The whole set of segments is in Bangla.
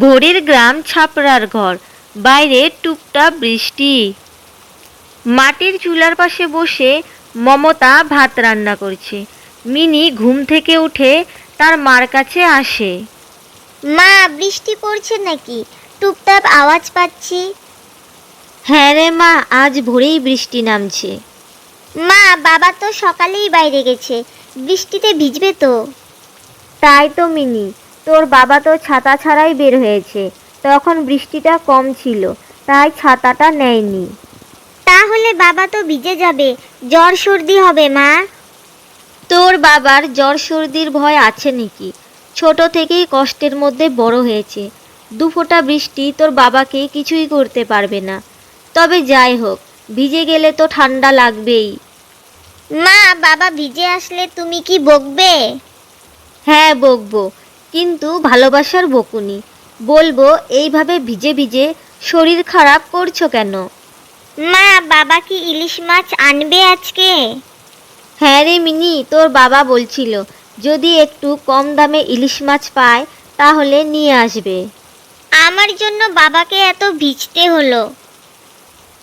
ভোরের গ্রাম ছাপড়ার ঘর, বাইরে টুপটাপ বৃষ্টি। মাটির চুলার পাশে বসে মমতা ভাত রান্না করছে। মিনি ঘুম থেকে উঠে তার মার কাছে আসে। মা, বৃষ্টি পড়ছে নাকি? টুপটাপ আওয়াজ পাচ্ছি। হ্যাঁ রে মা, আজ ভোরেই বৃষ্টি নামছে। মা, বাবা তো সকালেই বাইরে গেছে, বৃষ্টিতে ভিজবে তো। তাই তো মিনি, তোর বাবা তো ছাতা ছাড়াই বের হয়েছে। তখন বৃষ্টিটা কম ছিল, তাই ছাতাটা নেয়নি। তাহলে বাবা তো ভিজে যাবে, জ্বর সর্দি হবে মা। তোর বাবার জ্বর সর্দির ভয় আছে নাকি? ছোট থেকেই কষ্টের মধ্যে বড় হয়েছে। দুফোঁটা বৃষ্টি তোর বাবাকে কিছুই করতে পারবে না। তবে যাই হোক, ভিজে গেলে তো ঠান্ডা লাগবেই। মা, বাবা ভিজে আসলে তুমি কি বকবে? হ্যাঁ বকবো, কিন্তু ভালোবাসার বকুনি। বলবো, এইভাবে ভিজে ভিজে শরীর খারাপ করছো কেন? মা, বাবা কি ইলিশ মাছ আনবে আজকে? হ্যাঁ রে মিনি, তোর বাবা বলছিল যদি একটু কম দামে ইলিশ মাছ পায় তাহলে নিয়ে আসবে। আমার জন্য বাবাকে এত ভিজতে হলো।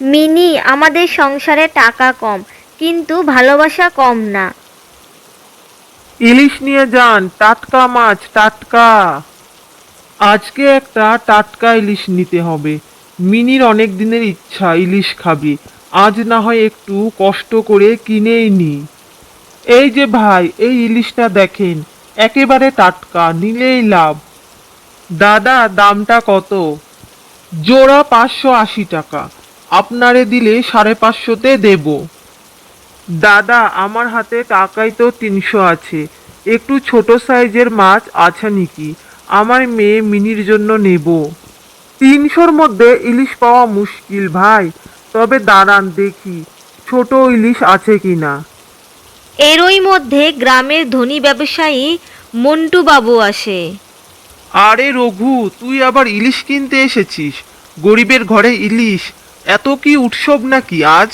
মিনি, আমাদের সংসারে টাকা কম, কিন্তু ভালোবাসা কম না। ইলিশ নিয়ে যান, টাটকা মাছ, টাটকা। আজকে একটা টাটকা ইলিশ নিতে হবে। মিনির অনেক দিনের ইচ্ছা ইলিশ খাবি। আজ না হয় একটু কষ্ট করে কিনেই নি। এই যে ভাই, এই ইলিশটা দেখেন, একেবারে টাটকা, নিলেই লাভ। দাদা, দামটা কত? জোড়া 580 টাকা। আপনারে দিলে 550-তে দেব। দাদা, আমার হাতে টাকাই তো 300 আছে। একটু ছোট সাইজের মাছ আছে নাকি? আমার মেয়ে মিনির জন্য নেব। 300-র মধ্যে ইলিশ পাওয়া মুশকিল ভাই। তবে দাঁড়ান দেখি ছোট ইলিশ আছে কিনা। এরই মধ্যে গ্রামের ধনী ব্যবসায়ী মন্টু বাবু আসে। আরে রঘু, তুই আবার ইলিশ কিনতে এসেছিস? গরিবের ঘরে ইলিশ, এত কি উৎসব নাকি আজ?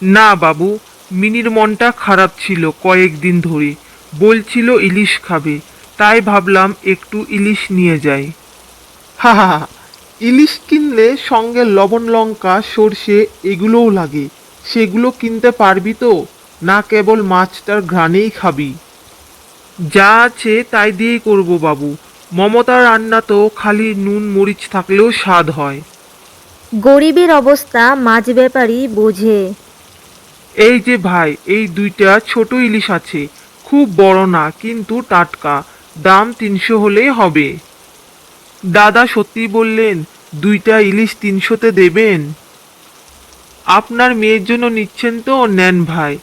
না বাবু, মিনির মনটা খারাপ ছিল কয়েকদিন ধরে। বলছিল ইলিশ খাবে, তাই ভাবলাম একটু ইলিশ নিয়ে যাই। হা হা হা, ইলিশ কিনলে সঙ্গে লবণ লঙ্কা সর্ষে এগুলোও লাগে। সেগুলো কিনতে পারবি তো? না কেবল মাছটার ঘ্রাণেই খাবি? যা আছে তাই দিয়েই করবো বাবু। মমতার রান্না তো খালি নুন মরিচ থাকলেও স্বাদ হয়। গরিবের অবস্থা মাছ ব্যাপারী বোঝে। এই যে ভাই, এই দুইটা ছোট ইলিশ আছে, খুব বড় না কিন্তু টাটকা। দাম 300 হলেই হবে। দাদা সত্যি বললেন? দুইটা ইলিশ 300-তে দেবেন? আপনার মেয়ের জন্য নিচ্ছেন তো নেন ভাই।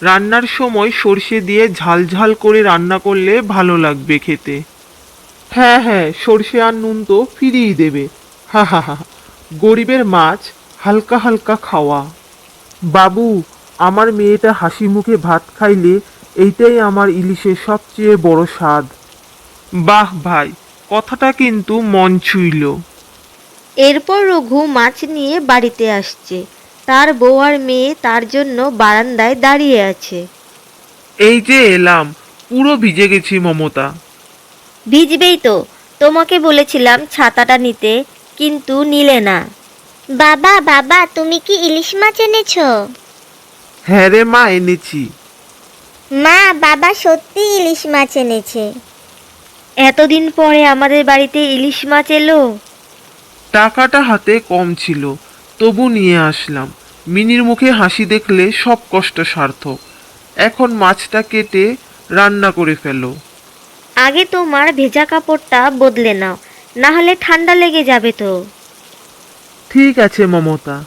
রান্নার সময় সর্ষে দিয়ে ঝাল ঝাল করে রান্না করলে ভালো লাগবে খেতে। হ্যাঁ হ্যাঁ, সর্ষে আর নুন তো ফিরিয়ে দেবে। হা হা হা, গরিবের মাছ, হালকা হালকা খাওয়া। বাবু, আমার মেয়েটা হাসি মুখে ভাত খাইলে এইটাই আমার ইলিশের সবচেয়ে বড় স্বাদ। বাহ ভাই, কথাটা কিন্তু মন ছুঁইল। এরপর রঘু মাছ নিয়ে বাড়িতে আসছে। তার বউ আর মেয়ে তার জন্য বারান্দায় দাঁড়িয়ে আছে। এই যে এলাম, পুরো ভিজে গেছি মমতা। ভিজবেই তো, তোমাকে বলেছিলাম ছাতাটা নিতে, কিন্তু নিলে না। বাবা, বাবা, তুমি কি ইলিশ মাছ এনেছো? হ্যাঁ রে মা, এনেছি। মা, বাবা সত্যি ইলিশ মাছ এনেছে। এতদিন পরে আমাদের বাড়িতে ইলিশ মাছ এলো। টাকাটা হাতে কম ছিল, তবু নিয়ে আসলাম। মিনির মুখে হাসি দেখলে সব কষ্ট সার্থক। এখন মাছটা কেটে রান্না করে ফেলো। আগে তোমার ভেজা কাপড়টা বদলে নাও, না হলে ঠান্ডা লেগে যাবে তো। ঠিক আছে মমতা।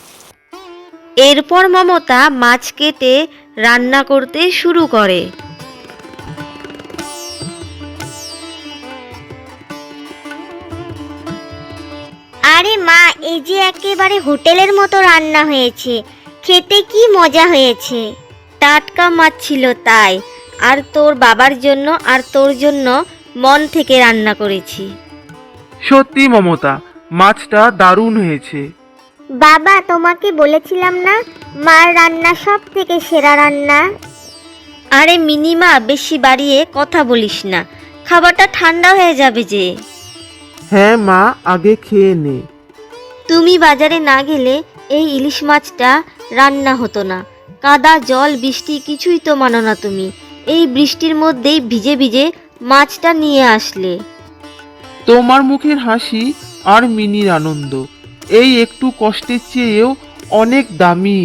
এরপর মমতা মাছ কেটে রান্না করতে শুরু করে। আরে মা, এই যে একেবারে হোটেলের মতো রান্না হয়েছে, খেতে কি মজা হয়েছে। টাটকা মাছ ছিল তাই, আর তোর বাবার জন্য আর তোর জন্য মন থেকে রান্না করেছি। সত্যি মমতা, মাছটা দারুণ হয়েছে। বাবা, তোমাকে বলেছিলাম না, মার রান্না সব থেকে সেরা রান্না। আরে মিনিমা, বেশি বাড়িয়ে কথা বলিস না, খাবারটা ঠান্ডা হয়ে যাবে যে। হ্যাঁ মা, আগে খেয়ে নে। তুমি বাজারে না গেলে এই ইলিশ মাছটা রান্না হতো না। কাদা জল বৃষ্টি কিছুই তো মানো না তুমি, এই বৃষ্টির মধ্যেই ভিজে ভিজে মাছটা নিয়ে আসলে। তোমার মুখের হাসি আর মিনির আনন্দ এই একটু কষ্টের চেয়েও অনেক দামি।